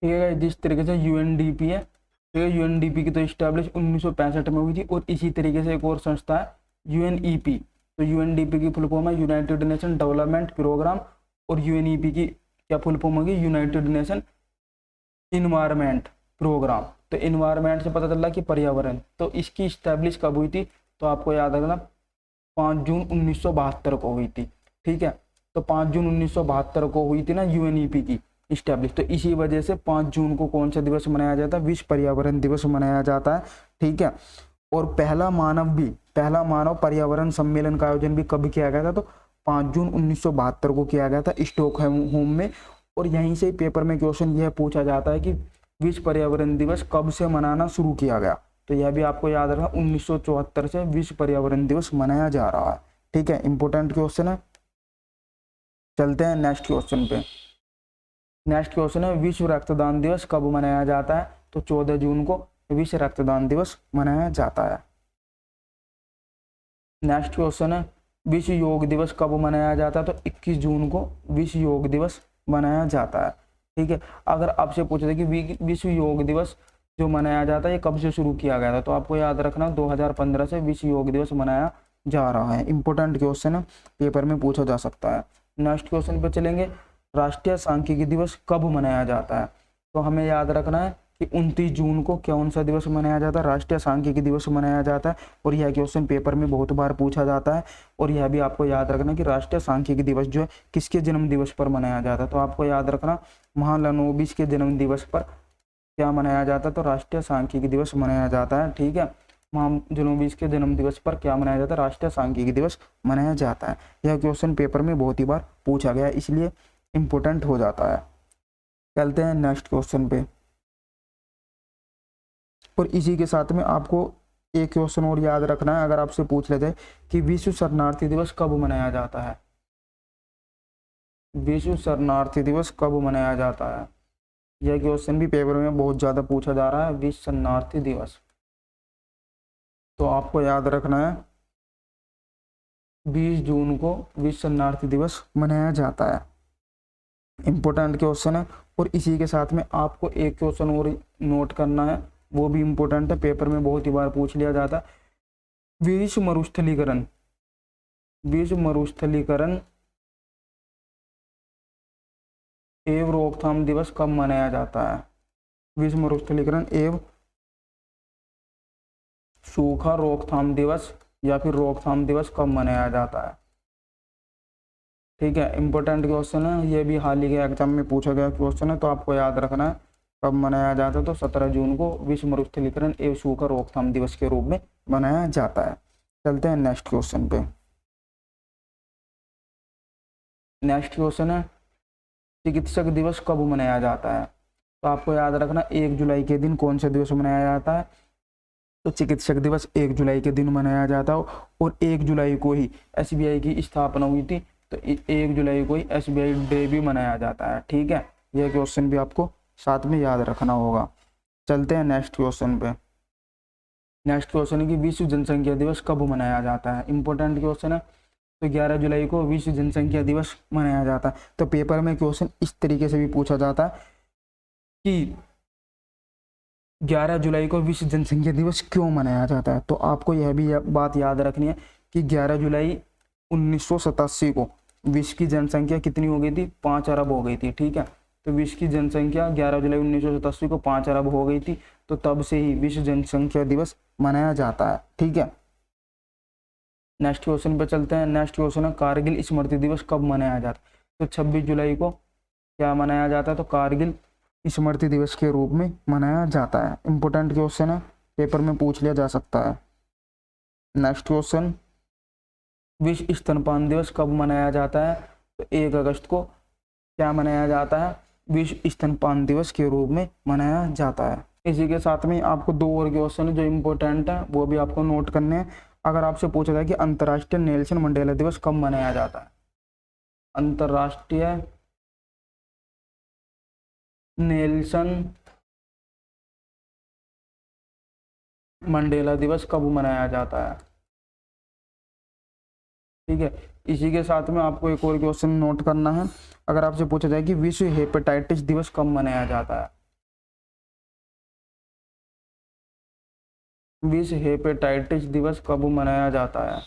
ठीक है, जिस तरीके से यूएनडीपी है, ठीक है, यूएनडीपी की तो स्टैब्लिश 1965 में हुई थी, और इसी तरीके से एक और संस्था है यूएनईपी, तो यूएनडीपी की फुल फॉर्म है यूनाइटेड नेशन डेवलपमेंट प्रोग्राम, और यूएनईपी की क्या फुल फॉर्म होगी, यूनाइटेड नेशन इन्वायरमेंट प्रोग्राम। तो इन्वायरमेंट से पता चला कि पर्यावरण, तो इसकी स्टैब्लिश कब हुई थी, तो आपको याद रखना 5 जून 1972 को हुई थी। ठीक है, तो 5 जून 1972 को हुई थी ना यूएनईपी की स्टैब्लिश, तो इसी वजह से 5 जून को कौन सा दिवस मनाया जाता है, विश्व पर्यावरण दिवस मनाया जाता है। ठीक है, और पहला मानव पर्यावरण सम्मेलन का आयोजन भी कब किया गया था, तो 5 जून 1972 को किया गया था स्टॉकहोम में। और यहीं से पेपर में क्वेश्चन यह पूछा जाता है कि विश्व पर्यावरण दिवस कब से मनाना शुरू किया गया, तो यह भी आपको याद रखना 1974 से विश्व पर्यावरण दिवस मनाया जा रहा है। ठीक है, इंपॉर्टेंट क्वेश्चन है। चलते हैं नेक्स्ट क्वेश्चन पे। नेक्स्ट क्वेश्चन है, विश्व रक्तदान दिवस कब मनाया जाता है, तो 14 जून को विश्व रक्तदान दिवस मनाया जाता है। नेक्स्ट क्वेश्चन है, विश्व योग दिवस कब मनाया जाता है, तो 21 जून को विश्व योग दिवस मनाया जाता है। ठीक है, अगर आपसे पूछे थे कि विश्व योग दिवस जो मनाया जाता है ये कब से शुरू किया गया था, तो आपको याद रखना 2015 से विश्व योग दिवस मनाया जा रहा है। इंपॉर्टेंट क्वेश्चन है, पेपर में पूछा जा सकता है। नेक्स्ट क्वेश्चन पे चलेंगे, राष्ट्रीय सांख्यिकी दिवस कब मनाया जाता है, तो हमें याद रखना है कि 29 जून को कौन सा दिवस मनाया जाता है, राष्ट्रीय सांख्यिकी दिवस मनाया जाता है। और यह क्वेश्चन पेपर में बहुत बार पूछा जाता है। और यह भी आपको याद रखना कि राष्ट्रीय सांख्यिकी दिवस जो है किसके जन्म दिवस पर मनाया जाता है, तो आपको याद रखना महालनोबिस के जन्म दिवस पर क्या मनाया जाता है, तो राष्ट्रीय सांख्यिकी दिवस मनाया जाता है। ठीक है, महालनोबिस के जन्म दिवस पर क्या मनाया जाता है, राष्ट्रीय सांख्यिकी दिवस मनाया जाता है। यह क्वेश्चन पेपर में बहुत ही बार पूछा गया है, इसलिए इंपॉर्टेंट हो जाता है। चलते हैं नेक्स्ट क्वेश्चन पे। और इसी के साथ में आपको एक क्वेश्चन और याद रखना है, अगर आपसे पूछ लिया जाए कि विश्व शरणार्थी दिवस कब मनाया जाता है, विश्व शरणार्थी दिवस कब मनाया जाता है, यह क्वेश्चन भी पेपर में बहुत ज़्यादा पूछा जा रहा है, विश्व शरणार्थी दिवस। तो आपको याद रखना है 20 जून को विश्व शरणार्थी दिवस मनाया जाता है। इम्पोर्टेंट क्वेश्चन है। और इसी के साथ में आपको एक क्वेश्चन और नोट करना है, वो भी इम्पोर्टेंट है, पेपर में बहुत ही बार पूछ लिया जाता है। विश्व मरुस्थलीकरण, विश्व मरुस्थलीकरण एवं रोकथाम दिवस कब मनाया जाता है, विश्व मरुस्थलीकरण एवं सूखा रोकथाम दिवस या फिर रोकथाम दिवस कब मनाया जाता है। ठीक है, इंपॉर्टेंट क्वेश्चन है, ये भी हाल ही के एग्जाम में पूछा गया क्वेश्चन है, तो आपको याद रखना है कब मनाया जाता है। तो 17 जून को विश्व मरुस्थलीकरण एवं सूखा रोकथाम दिवस के रूप में मनाया जाता है। चलते हैं नेक्स्ट क्वेश्चन पे। नेक्स्ट क्वेश्चन है चिकित्सक दिवस कब मनाया जाता है। तो आपको याद रखना 1 जुलाई के दिन कौन सा दिवस मनाया जाता है, तो चिकित्सक दिवस 1 जुलाई के दिन मनाया जाता है। और 1 जुलाई को ही SBI की स्थापना हुई थी, तो 1 जुलाई को ही SBI डे भी मनाया जाता है। ठीक है, यह क्वेश्चन भी आपको साथ में याद रखना होगा। चलते हैं नेक्स्ट क्वेश्चन पे। नेक्स्ट क्वेश्चन है कि विश्व जनसंख्या दिवस कब मनाया जाता है। इंपॉर्टेंट क्वेश्चन है, तो 11 जुलाई को विश्व जनसंख्या दिवस मनाया जाता है। तो पेपर में क्वेश्चन इस तरीके से भी पूछा जाता है कि 11 जुलाई को विश्व जनसंख्या दिवस क्यों मनाया जाता है। तो आपको यह भी बात याद रखनी है कि 11 जुलाई 1987 को विश्व की जनसंख्या कितनी हो गई थी, 5 अरब हो गई थी। ठीक है, तो विश्व की जनसंख्या 11 जुलाई 1987 को 5 अरब हो गई थी, तो तब से ही विश्व जनसंख्या दिवस मनाया जाता है। ठीक है, नेक्स्ट क्वेश्चन पे चलते हैं। नेक्स्ट क्वेश्चन है कारगिल स्मृति दिवस कब मनाया जाता है। तो 26 जुलाई को क्या मनाया जाता है, तो कारगिल स्मृति दिवस के रूप में मनाया जाता है। इंपॉर्टेंट क्वेश्चन है, पेपर में पूछ लिया जा सकता है। नेक्स्ट क्वेश्चन विश्व स्तनपान दिवस कब मनाया जाता है। तो 1 अगस्त को क्या मनाया जाता है, विश्व स्तनपान दिवस के रूप में मनाया जाता है। इसी के साथ में आपको 2 और क्वेश्चन जो इम्पोर्टेंट है वो भी आपको नोट करने हैं। अगर आपसे पूछा जाए कि अंतर्राष्ट्रीय नेल्सन मंडेला दिवस कब मनाया जाता है, अंतर्राष्ट्रीय नेल्सन मंडेला दिवस कब मनाया जाता है। ठीक है, इसी के साथ में आपको एक और क्वेश्चन नोट करना है। अगर आपसे पूछा जाए कि विश्व हेपेटाइटिस दिवस कब मनाया जाता है, विश्व हेपेटाइटिस दिवस कब मनाया जाता है।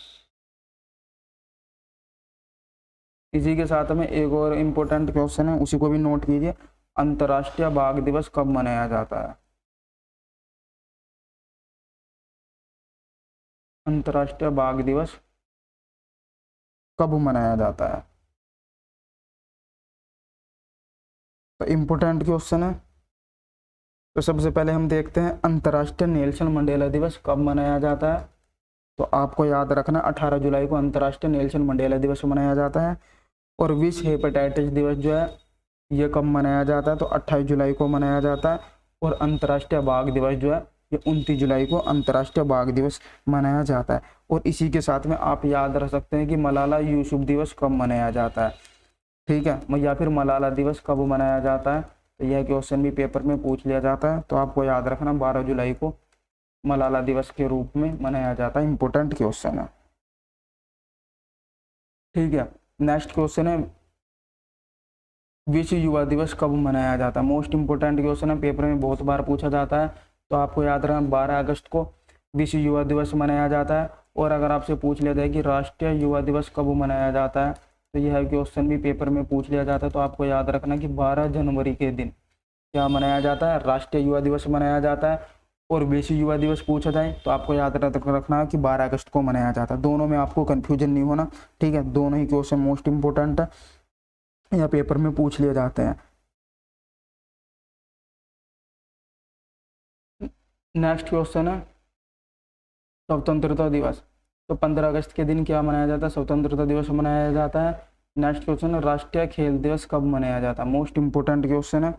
इसी के साथ में एक और इम्पोर्टेंट क्वेश्चन है, उसी को भी नोट कीजिए। अंतर्राष्ट्रीय बाघ दिवस कब मनाया जाता है, अंतर्राष्ट्रीय बाघ दिवस कब मनाया जाता है। तो इम्पोर्टेंट क्वेश्चन है, तो सबसे पहले हम देखते हैं अंतर्राष्ट्रीय नेल्सन मंडेला दिवस कब मनाया जाता है। तो आपको याद रखना 18 जुलाई को अंतर्राष्ट्रीय नेल्सन मंडेला दिवस मनाया जाता है। और विश्व हेपेटाइटिस दिवस जो है ये कब मनाया जाता है, तो 28 जुलाई को मनाया जाता है। और अंतर्राष्ट्रीय बाघ दिवस जो है ये 29 जुलाई को अंतर्राष्ट्रीय बाघ दिवस मनाया जाता है। और इसी के साथ में आप याद रख सकते हैं कि मलाला यूसुफ दिवस कब मनाया जाता है। ठीक है, या फिर मलाला दिवस कब मनाया जाता है, तो यह क्वेश्चन भी पेपर में पूछ लिया जाता है। तो आपको याद रखना 12 जुलाई को मलाला दिवस के रूप में मनाया जाता है। इंपॉर्टेंट क्वेश्चन है। ठीक है, नेक्स्ट क्वेश्चन है विश्व युवा दिवस कब मनाया जाता है। मोस्ट इंपोर्टेंट क्वेश्चन है, पेपर में बहुत बार पूछा जाता है। तो आपको याद रखना 12 अगस्त को विश्व युवा दिवस मनाया जाता है। और अगर आपसे पूछ लिया जाए कि राष्ट्रीय युवा दिवस कब मनाया जाता है, तो यह क्वेश्चन भी पेपर में पूछ लिया जाता है। तो आपको याद रखना कि 12 जनवरी के दिन क्या मनाया जाता है, राष्ट्रीय युवा दिवस मनाया जाता है। और विश्व युवा दिवस पूछा जाए तो आपको याद रखना कि 12 अगस्त को मनाया जाता है। दोनों में आपको कंफ्यूजन नहीं होना। ठीक है, दोनों ही क्वेश्चन मोस्ट इंपोर्टेंट है, या पेपर में पूछ लिए जाते हैं। नेक्स्ट क्वेश्चन है स्वतंत्रता दिवस। तो 15 अगस्त के दिन क्या मनाया जाता है, स्वतंत्रता दिवस मनाया जाता है। नेक्स्ट क्वेश्चन है राष्ट्रीय खेल दिवस कब मनाया जाता है। मोस्ट इंपोर्टेंट क्वेश्चन है,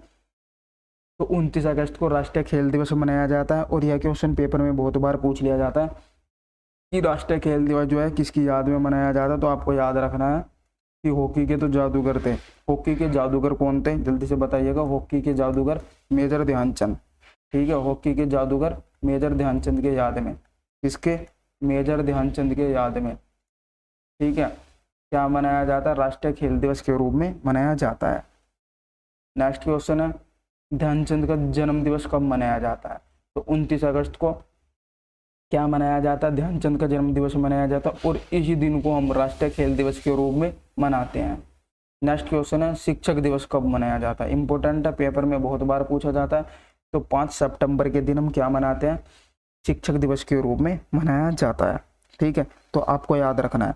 तो 29 अगस्त को राष्ट्रीय खेल दिवस मनाया जाता है। और यह क्वेश्चन पेपर में बहुत बार पूछ लिया जाता है कि राष्ट्रीय खेल दिवस जो है किसकी याद में मनाया जाता है। तो आपको याद रखना है कि हॉकी के तो जादूगर थे। हॉकी के जादूगर कौन थे, जल्दी से बताइएगा। हॉकी के जादूगर मेजर ध्यानचंद। ठीक है, हॉकी के जादूगर मेजर ध्यानचंद के याद में। किसके? मेजर ध्यानचंद के याद में। ठीक है, क्या मनाया जाता है? राष्ट्रीय खेल दिवस के रूप में मनाया जाता है। नेक्स्ट क्वेश्चन है, ध्यानचंद का जन्म दिवस कब मनाया जाता है? तो 29 अगस्त को क्या मनाया जाता है? ध्यानचंद का जन्म दिवस मनाया जाता है। और इसी दिन को हम राष्ट्रीय खेल दिवस के रूप में मनाते हैं। नेक्स्ट क्वेश्चन है, शिक्षक दिवस कब मनाया जाता है? इंपॉर्टेंट है, पेपर में बहुत बार पूछा जाता है। तो 5 सितंबर के दिन हम क्या मनाते हैं? शिक्षक दिवस के रूप में मनाया जाता है। ठीक है, तो आपको याद रखना है।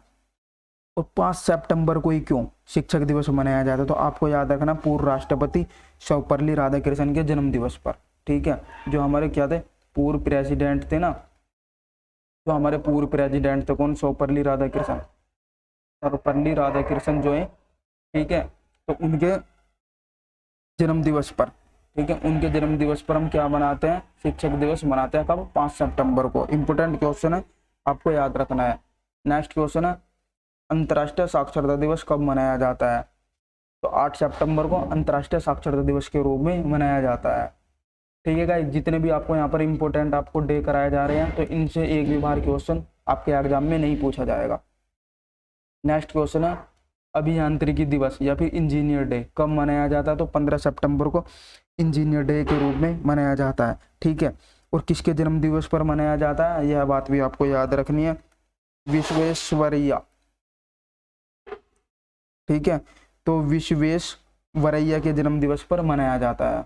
और 5 सितंबर को ही क्यों शिक्षक दिवस मनाया जाता है? तो आपको याद रखना, पूर्व राष्ट्रपति सर्वपल्ली राधाकृष्णन के जन्म दिवस पर। ठीक है, जो हमारे क्या थे, पूर्व प्रेसिडेंट थे ना, जो हमारे पूर्व प्रेसिडेंट थे कौन? सर्वपल्ली राधाकृष्णन। सर्वपल्ली राधाकृष्णन जो है, ठीक है, तो उनके जन्म दिवस पर, ठीक है, उनके जन्म दिवस पर हम क्या मनाते हैं? शिक्षक दिवस मनाते हैं। कब? 5 सितंबर को। इंपोर्टेंट क्वेश्चन है, आपको याद रखना है। नेक्स्ट क्वेश्चन है, अंतर्राष्ट्रीय साक्षरता दिवस कब मनाया जाता है? तो 8 सितंबर को अंतर्राष्ट्रीय साक्षरता दिवस के रूप में मनाया जाता है। ठीक है गाइस, जितने भी आपको यहाँ पर इंपोर्टेंट आपको डे कराए जा रहे हैं, तो इनसे एक भी बार क्वेश्चन आपके एग्जाम में नहीं पूछा जाएगा। नेक्स्ट क्वेश्चन है, अभियांत्रिकी दिवस या फिर इंजीनियर डे कब मनाया जाता है? तो 15 सितंबर को इंजीनियर डे के रूप में मनाया जाता है। ठीक है, और किसके जन्म दिवस पर मनाया जाता है? यह बात भी आपको याद रखनी है, विश्वेश्वरैया। ठीक है, तो विश्वेश्वरैया के जन्म दिवस पर मनाया जाता है।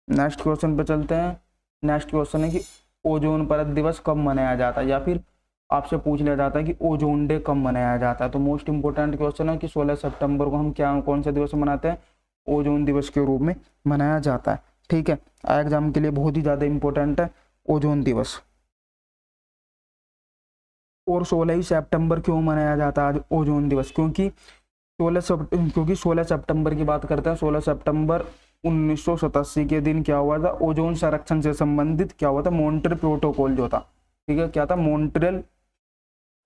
नेक्स्ट क्वेश्चन पे चलते हैं। नेक्स्ट क्वेश्चन है कि ओजोन परत दिवस कब मनाया जाता है, या फिर आपसे पूछ लिया जाता है कि ओजोन डे कब मनाया जाता है। तो मोस्ट इंपोर्टेंट क्वेश्चन है कि 16 सितंबर को हम क्या कौन सा दिवस मनाते हैं? ओजोन दिवस के रूप में मनाया जाता है। ठीक है, एग्जाम के लिए बहुत ही ज़्यादा इंपॉर्टेंट है ओजोन दिवस। और 16 सितंबर क्यों मनाया जाता है आज ओजोन दिवस? क्योंकि 16 सितंबर की बात करते हैं। 16 सितंबर 1987 के दिन क्या हुआ था? ओजोन संरक्षण से संबंधित क्या हुआ था? मॉन्ट्रियल प्रोटोकॉल जो था, ठीक है, क्या था? मॉन्ट्रियल।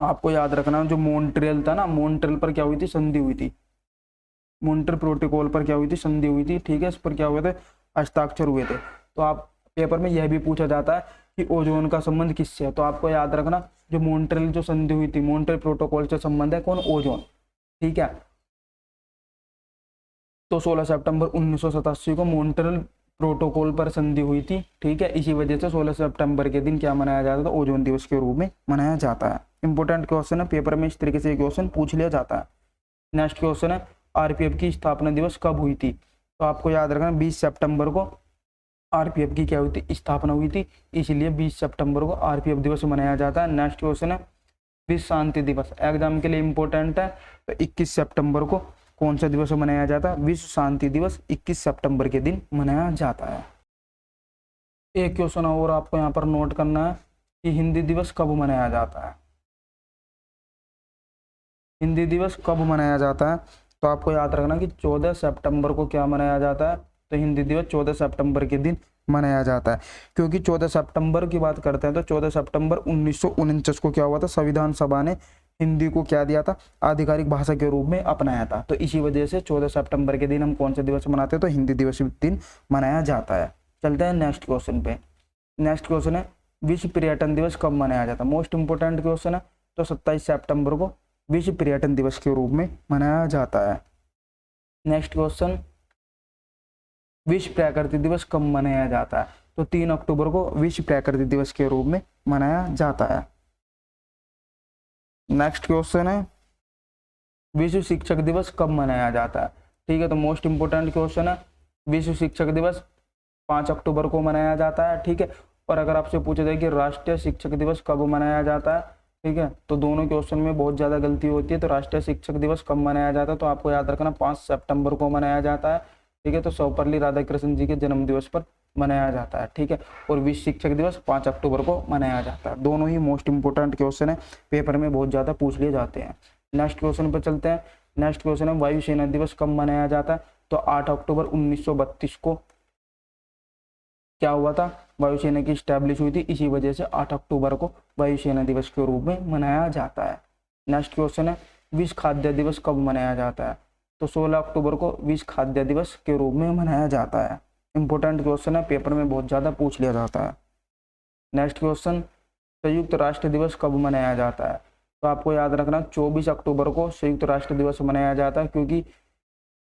आपको याद रखना, जो मॉन्ट्रियल था ना, मॉन्ट्रियल पर क्या हुई थी? संधि हुई थी। मॉन्ट्रियल प्रोटोकॉल पर क्या हुई थी? संधि हुई थी। ठीक है, इस पर क्या हुए थे? हस्ताक्षर हुए थे। तो आप पेपर में यह भी पूछा जाता है कि ओजोन का संबंध किससे है? तो आपको याद रखना, जो मॉन्ट्रियल जो संधि हुई थी, मॉन्ट्रियल प्रोटोकॉल से संबंध है कौन? ओजोन। ठीक है, तो 16 सितंबर 1987 को मॉन्ट्रियल प्रोटोकॉल पर संधि हुई थी। ठीक है, इसी वजह से 16 सितंबर के दिन क्या मनाया जाता था? ओजोन दिवस के रूप में मनाया जाता है। इंपॉर्टेंट क्वेश्चन है, पेपर में इस तरीके से क्वेश्चन पूछ लिया जाता है। नेक्स्ट क्वेश्चन है, आरपीएफ की स्थापना दिवस कब हुई थी? तो आपको याद रखना, 20 सितंबर को आरपीएफ की क्या हुई थी? स्थापना हुई थी, इसलिए 20 सितंबर को आरपीएफ दिवस मनाया जाता है। नेक्स्ट क्वेश्चन है, विश्व शांति दिवस एग्जाम के लिए इंपॉर्टेंट है। तो 21 सितंबर को कौन सा दिवस मनाया जाता है? विश्व शांति दिवस 21 सितंबर के दिन मनाया जाता है। एक क्वेश्चन और आपको यहाँ पर नोट करना है कि हिंदी दिवस कब मनाया जाता है? हिंदी दिवस कब मनाया जाता है? तो आपको याद रखना कि 14 सितंबर को क्या मनाया जाता है? तो हिंदी दिवस 14 सितंबर के दिन मनाया जाता है। क्योंकि 14 सितंबर की बात करते हैं तो 14 सितंबर 1949 को क्या हुआ था? संविधान सभा ने हिंदी को क्या दिया था? आधिकारिक भाषा के रूप में अपनाया था। तो इसी वजह से 14 सितंबर के दिन हम कौन सा दिवस मनाते हैं? तो हिंदी दिवस दिन मनाया जाता है। चलते हैं नेक्स्ट क्वेश्चन पे। नेक्स्ट क्वेश्चन है, विश्व पर्यटन दिवस कब मनाया जाता है? मोस्ट इंपोर्टेंट क्वेश्चन है। तो 27 सितंबर को विश्व पर्यटन दिवस के रूप में मनाया जाता है। नेक्स्ट क्वेश्चन, विश्व प्रकृति दिवस कब मनाया जाता है? तो 3 अक्टूबर को विश्व प्रकृति दिवस के रूप में मनाया जाता है। नेक्स्ट क्वेश्चन है, विश्व शिक्षक दिवस कब मनाया जाता है? ठीक है, तो मोस्ट इंपोर्टेंट क्वेश्चन है, विश्व शिक्षक दिवस 5 अक्टूबर को मनाया जाता है। ठीक है, और अगर आपसे पूछा जाए कि राष्ट्रीय शिक्षक दिवस कब मनाया जाता है, ठीक है, तो दोनों क्वेश्चन में बहुत ज़्यादा गलती होती है। तो राष्ट्रीय शिक्षक दिवस कब मनाया जाता है? तो आपको याद रखना 5 सितंबर को मनाया जाता है। ठीक है, तो सर्वपल्ली राधाकृष्णन जी के जन्म दिवस पर मनाया जाता है। ठीक है, और विश्व शिक्षक दिवस 5 अक्टूबर को मनाया जाता है। दोनों ही मोस्ट इंपोर्टेंट क्वेश्चन है, पेपर में बहुत ज़्यादा पूछ लिए जाते हैं। नेक्स्ट क्वेश्चन पर चलते हैं। नेक्स्ट क्वेश्चन है, वायुसेना दिवस कब मनाया जाता है? तो 8 अक्टूबर 1932 को क्या हुआ था, वायुसेना की स्टैब्लिश हुई थी, इसी वजह से 8 अक्टूबर को वायुसेना दिवस के रूप में मनाया जाता है। नेक्स्ट क्वेश्चन है, विश्व खाद्य दिवस कब मनाया जाता है? तो 16 अक्टूबर को विश्व खाद्य दिवस के रूप में मनाया जाता है। इंपॉर्टेंट क्वेश्चन है, पेपर में बहुत ज़्यादा पूछ लिया जाता है। नेक्स्ट क्वेश्चन, संयुक्त राष्ट्र दिवस कब मनाया जाता है? तो आपको याद रखना 24 अक्टूबर को संयुक्त राष्ट्र दिवस मनाया जाता है, क्योंकि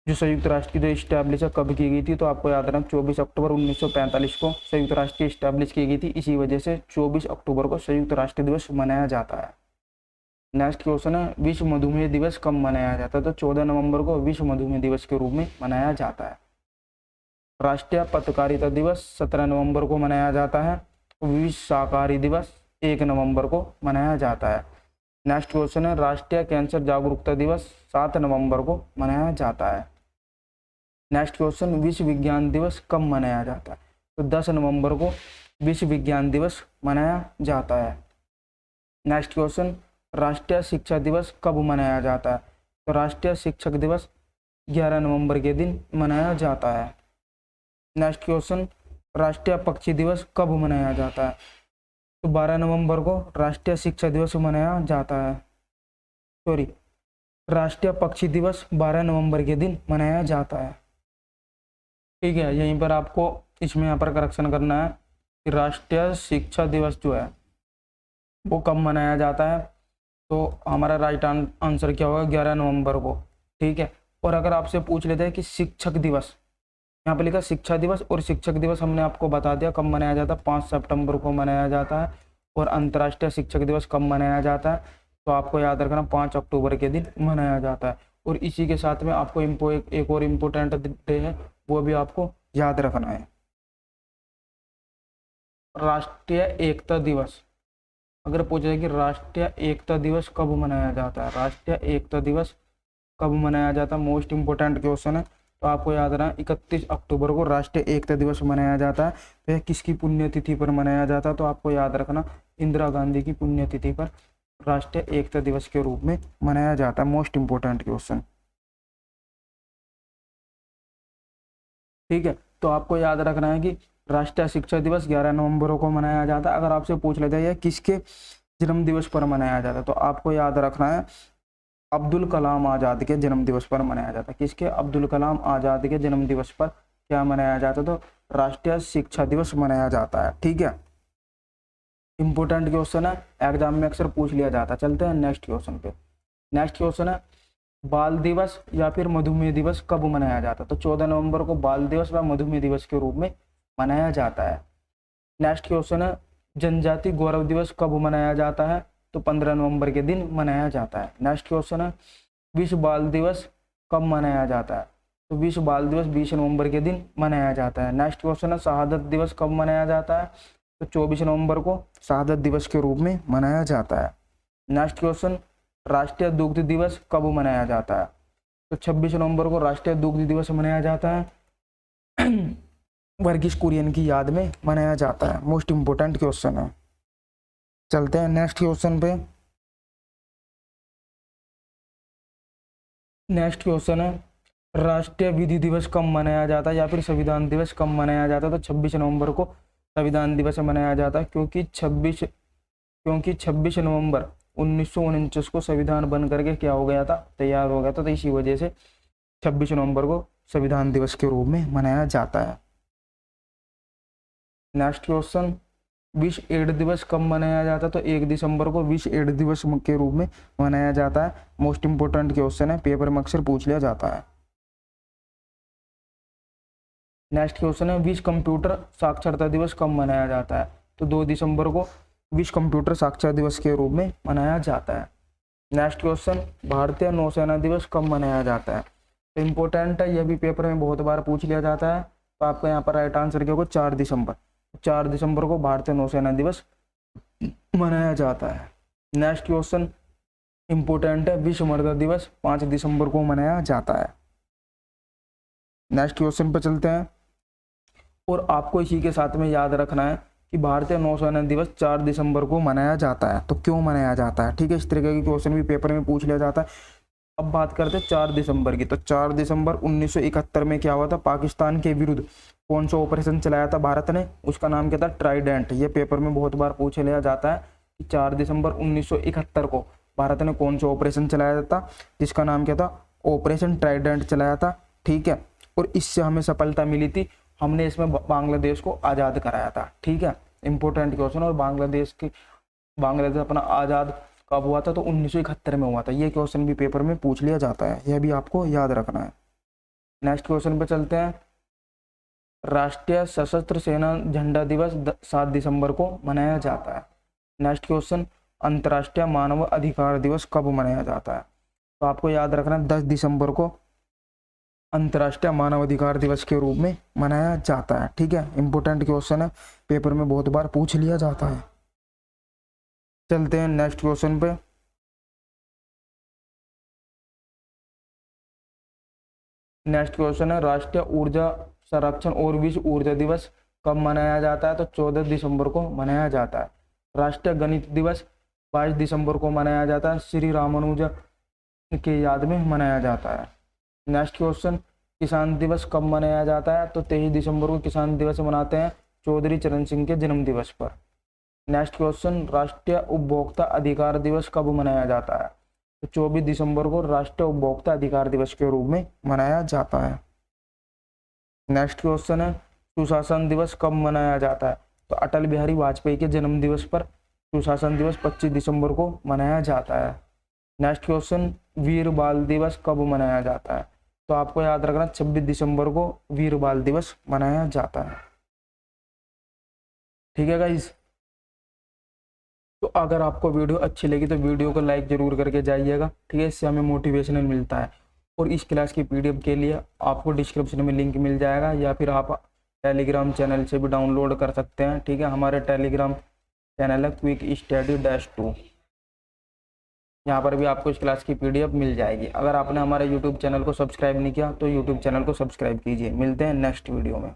जो संयुक्त राष्ट्र की जो इस्टेब्लिश कब की गई थी, तो आपको याद रखना 24 अक्टूबर 1945 को संयुक्त राष्ट्र की इस्टेब्लिश की गई थी, इसी वजह से 24 अक्टूबर को संयुक्त राष्ट्र दिवस मनाया जाता है। नेक्स्ट क्वेश्चन है, विश्व मधुमेह दिवस कब मनाया जाता है? तो 14 नवंबर को विश्व मधुमेह दिवस के रूप में मनाया जाता है। राष्ट्रीय पत्रकारिता दिवस 17 नवंबर को मनाया जाता है। विश्व शाकाहारी दिवस 1 नवंबर को मनाया जाता है। नेक्स्ट क्वेश्चन है, राष्ट्रीय कैंसर जागरूकता दिवस 7 नवंबर को मनाया जाता है। नेक्स्ट क्वेश्चन, विश्व विज्ञान दिवस कब मनाया जाता है? तो 10 नवंबर को विश्व विज्ञान दिवस मनाया जाता है। नेक्स्ट क्वेश्चन, राष्ट्रीय शिक्षा दिवस कब मनाया जाता है? तो राष्ट्रीय शिक्षक दिवस 11 नवंबर के दिन मनाया जाता है। नेक्स्ट क्वेश्चन, राष्ट्रीय पक्षी दिवस कब मनाया जाता है? तो 12 नवंबर को राष्ट्रीय शिक्षा दिवस मनाया जाता है। राष्ट्रीय पक्षी दिवस 12 नवंबर के दिन मनाया जाता है। ठीक है, यहीं पर आपको इसमें यहाँ पर करेक्शन करना है कि राष्ट्रीय शिक्षा दिवस जो है वो कब मनाया जाता है। तो हमारा राइट आंसर क्या होगा, 11 नवंबर को। ठीक है, और अगर आपसे पूछ लेते हैं कि शिक्षक दिवस, यहाँ पे लिखा शिक्षा दिवस, और शिक्षक दिवस हमने आपको बता दिया कब मनाया जाता है, 5 सितंबर को मनाया जाता है। और अंतर्राष्ट्रीय शिक्षक दिवस कब मनाया जाता है? तो आपको याद रखना 5 अक्टूबर के दिन मनाया जाता है। और इसी के साथ में आपको एक और इम्पोर्टेंट डे है, वो भी आपको याद रखना है, राष्ट्रीय एकता दिवस। अगर पूछा जाए कि राष्ट्रीय एकता दिवस कब मनाया जाता है, राष्ट्रीय एकता दिवस कब मनाया जाता है, मोस्ट इम्पोर्टेंट क्वेश्चन है। तो आपको याद रखना 31 अक्टूबर को राष्ट्रीय एकता दिवस मनाया जाता है। तो यह किसकी पुण्यतिथि पर मनाया जाता है? तो आपको याद रखना इंदिरा गांधी की पुण्यतिथि पर राष्ट्रीय एकता दिवस के रूप में मनाया जाता है। Most important question. ठीक है, तो आपको याद रखना है कि राष्ट्रीय शिक्षा दिवस 11 नवंबर को मनाया जाता है। अगर आपसे पूछ लेते हैं किसके जन्म दिवस पर मनाया जाता है, तो आपको याद रखना है अब्दुल कलाम आज़ाद के जन्म दिवस पर मनाया जाता है। किसके? अब्दुल कलाम आज़ाद के जन्म दिवस पर क्या मनाया जाता है? तो राष्ट्रीय शिक्षा दिवस मनाया जाता है। ठीक है, इंपॉर्टेंट क्वेश्चन है, एग्जाम में अक्सर पूछ लिया जाता है। चलते हैं नेक्स्ट क्वेश्चन पे। नेक्स्ट क्वेश्चन है, बाल दिवस या फिर मधुमेह दिवस कब मनाया जाता है? तो 14 नवंबर को बाल दिवस व मधुमेह दिवस के रूप में मनाया जाता है। नेक्स्ट क्वेश्चन है, जनजाति गौरव दिवस कब मनाया जाता है? तो 15 नवंबर के दिन मनाया जाता है। नेक्स्ट क्वेश्चन है, विश्व बाल दिवस कब मनाया जाता है? तो विश्व बाल दिवस 20 नवंबर के दिन मनाया जाता है। नेक्स्ट क्वेश्चन है, शहादत दिवस कब मनाया जाता है? तो 24 नवंबर को शहादत दिवस के रूप में मनाया जाता है। नेक्स्ट क्वेश्चन, राष्ट्रीय दुग्ध दिवस कब मनाया जाता है? तो 26 नवंबर को राष्ट्रीय दुग्ध दिवस मनाया जाता है। वर्गीस कुरियन की याद में मनाया जाता है। मोस्ट इंपोर्टेंट क्वेश्चन है। चलते हैं नेक्स्ट क्वेश्चन पे। नेक्स्ट क्वेश्चन है, राष्ट्रीय विधि दिवस कब मनाया जाता है या फिर संविधान दिवस कब मनाया जाता है? तो 26 नवंबर को संविधान दिवस मनाया जाता है, क्योंकि 26 नवंबर 1949 को संविधान बन करके क्या हो गया था, तैयार हो गया था। तो इसी वजह से 26 नवंबर को संविधान दिवस के रूप में मनाया जाता है। नेक्स्ट क्वेश्चन, विश्व एड्स दिवस कब मनाया जाता है? तो 1 दिसंबर को विश्व एड्स दिवस के रूप में मनाया जाता है। मोस्ट इंपोर्टेंट क्वेश्चन है, पेपर में अक्सर पूछ लिया जाता है। नेक्स्ट क्वेश्चन है, विश्व कंप्यूटर साक्षरता दिवस कब मनाया जाता है? तो 2 दिसंबर को विश्व कंप्यूटर साक्षरता दिवस के रूप में मनाया जाता है। नेक्स्ट क्वेश्चन, भारतीय नौसेना दिवस कब मनाया जाता है? तो इम्पोर्टेंट है, यह भी पेपर में बहुत बार पूछ लिया जाता है। तो आपको यहाँ पर राइट आंसर क्या होगा, 4 दिसंबर। 4 दिसंबर को भारतीय नौसेना दिवस मनाया जाता है। नेक्स्ट क्वेश्चन इंपोर्टेंट है, विश्व मृदा दिवस 5 दिसंबर को मनाया जाता है। नेक्स्ट क्वेश्चन पर चलते हैं, और आपको इसी के साथ में याद रखना है कि भारतीय नौसेना दिवस 4 दिसंबर को मनाया जाता है। तो क्यों मनाया जाता है? ठीक है, इस तरीके के क्वेश्चन भी पेपर में पूछ लिया जाता है। अब बात करते हैं 4 दिसंबर की। तो 4 दिसंबर 1971 में क्या हुआ था, पाकिस्तान के विरुद्ध कौन सा ऑपरेशन चलाया था भारत ने, उसका नाम क्या था, ट्राइडेंट। ये पेपर में बहुत बार पूछ लिया जाता है कि 4 दिसंबर 1971 को भारत ने कौन सा ऑपरेशन चलाया था, जिसका नाम क्या था, ऑपरेशन ट्राइडेंट चलाया था। ठीक है, और इससे हमें सफलता मिली थी, हमने इसमें बांग्लादेश को आज़ाद कराया था। ठीक है, इंपॉर्टेंट क्वेश्चन। और बांग्लादेश अपना आज़ाद कब हुआ था, तो 1971 में हुआ था। ये क्वेश्चन भी पेपर में पूछ लिया जाता है, यह भी आपको याद रखना है। नेक्स्ट क्वेश्चन पे चलते हैं। राष्ट्रीय सशस्त्र सेना झंडा दिवस 7 दिसंबर को मनाया जाता है। नेक्स्ट क्वेश्चन, अंतर्राष्ट्रीय मानव अधिकार दिवस कब मनाया जाता है, तो आपको याद रखना है 10 दिसंबर को अंतर्राष्ट्रीय मानव अधिकार दिवस के रूप में मनाया जाता है। ठीक है, इंपॉर्टेंट क्वेश्चन है, पेपर में बहुत बार पूछ लिया जाता है। चलते हैं नेक्स्ट क्वेश्चन पे। नेक्स्ट क्वेश्चन है, राष्ट्रीय ऊर्जा संरक्षण और विश्व ऊर्जा दिवस कब मनाया जाता है, तो 14 दिसंबर को मनाया जाता है। राष्ट्रीय गणित दिवस 22 दिसंबर को मनाया जाता है, श्री रामानुजन के याद में मनाया जाता है। नेक्स्ट क्वेश्चन, किसान दिवस कब मनाया जाता है, तो 23 दिसंबर को किसान दिवस मनाते हैं, चौधरी चरण सिंह के जन्म दिवस पर। नेक्स्ट क्वेश्चन, राष्ट्रीय उपभोक्ता अधिकार दिवस कब मनाया जाता है, तो 24 दिसंबर को राष्ट्रीय उपभोक्ता अधिकार दिवस के रूप में मनाया जाता है। नेक्स्ट क्वेश्चन है, सुशासन दिवस कब मनाया जाता है, तो अटल बिहारी वाजपेयी के जन्म दिवस पर सुशासन दिवस 25 दिसंबर को मनाया जाता है। नेक्स्ट क्वेश्चन, वीर बाल दिवस कब मनाया जाता है, तो आपको याद रखना 26 दिसंबर को वीर बाल दिवस मनाया जाता है। ठीक है गाइस, तो अगर आपको वीडियो अच्छी लगी तो वीडियो को लाइक जरूर करके जाइएगा। ठीक है, इससे हमें मोटिवेशनल मिलता है। और इस क्लास की पीडीएफ के लिए आपको डिस्क्रिप्शन में लिंक मिल जाएगा, या फिर आप टेलीग्राम चैनल से भी डाउनलोड कर सकते हैं। ठीक है, हमारे टेलीग्राम चैनल है क्विक स्टडी -2, यहाँ पर भी आपको इस क्लास की पीडीएफ मिल जाएगी। अगर आपने हमारे यूट्यूब चैनल को सब्सक्राइब नहीं किया तो यूट्यूब चैनल को सब्सक्राइब कीजिए। मिलते हैं नेक्स्ट वीडियो में।